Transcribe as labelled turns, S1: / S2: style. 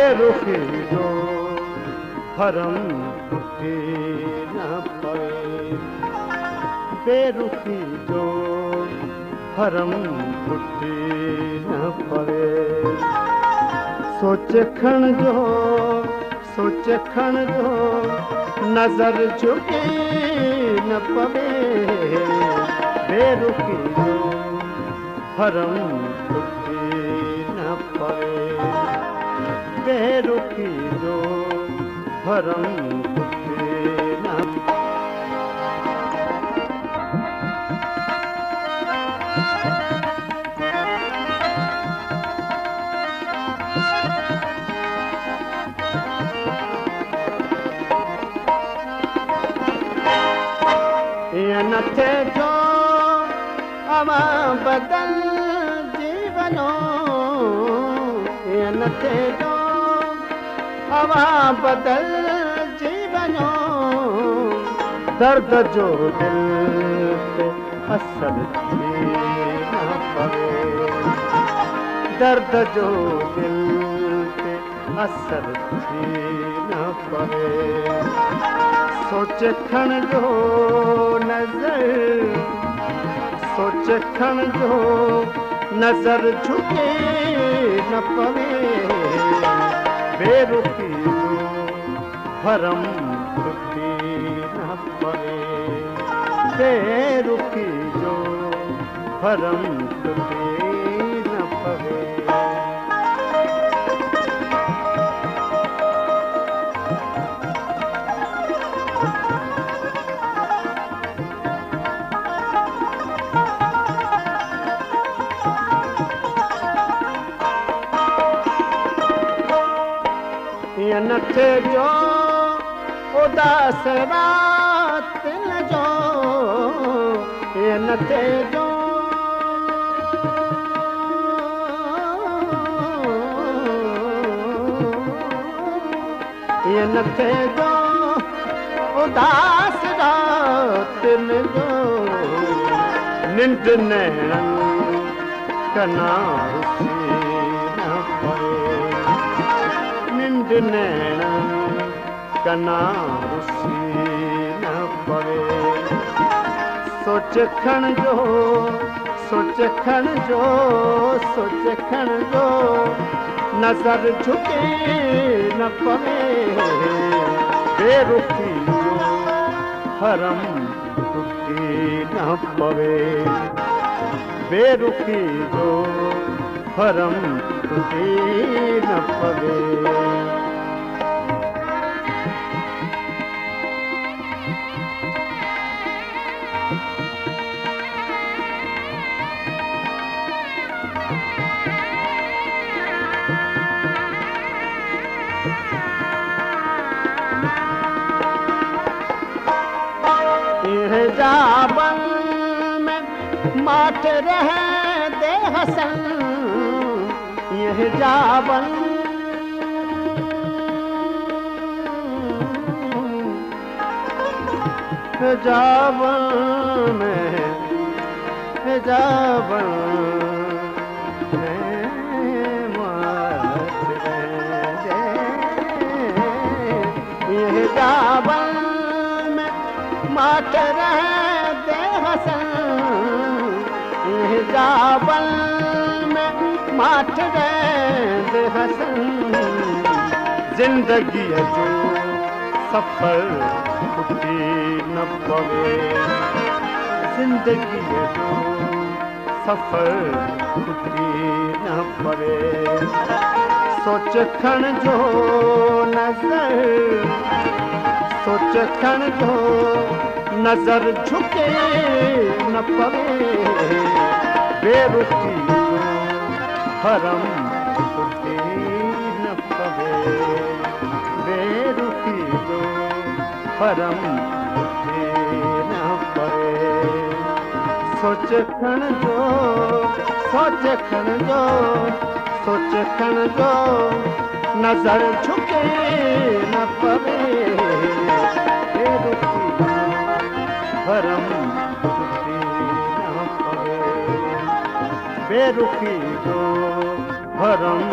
S1: बेरुखी जो भरम टूटे न पवे, बेरुखी जो भरम टूटे न पवे। सोच खण जो नजर झुके न पवे, बेरुखी जो भरम टूटे न पवे, बेरुखी जो भरम टूटे न पवे। न थे जो अवा बदल जीवनो, न थे जो अवा बदल जीवनो, दर्द जो दिल पे असर थी न पवे, दर्द जो दिल पे असर थी न पवे। सोच खण जो नजर, सोच खण जो नजर झुके न पवे, बेरुखी जो भरम टूटे न पवे, बेरुखी जो भरम टूटे न पवे। न थे जो उदास रात न जो, न थे जो न थे जो उदास रात न जो, निंद नैणन कना न पवे, निंद नैणन कना उसी न पवे। सोच खण जो, सोच खण जो, सोच खण जो नजर झुके न पवे, बेरुखी जो भरम टूटे न पवे, बेरुखी जो भरम टूटे न पवे। जाबन में माट रहे दे हसन, यह जाबन जाबन में, जाबन में माट रहे दे, यह जाबन माट रहे दे हसन, जाबल में माट रहे दे हसन। जिंदगी जो सफर टूटे न पवे, जिंदगी जो सफर टूटे न पवे। सोच खण जो नजर, सोच खण जो नजर झुके न पवे, बेरुखी जो भरम टूटे न पवे, बेरुखी जो भरम टूटे न पवे। सोच खण जो, सोच खण जो, सोच खण जो नजर झुके न पवे, बेरुखी भरम टूटे न पवे, बेरुखी जो भरम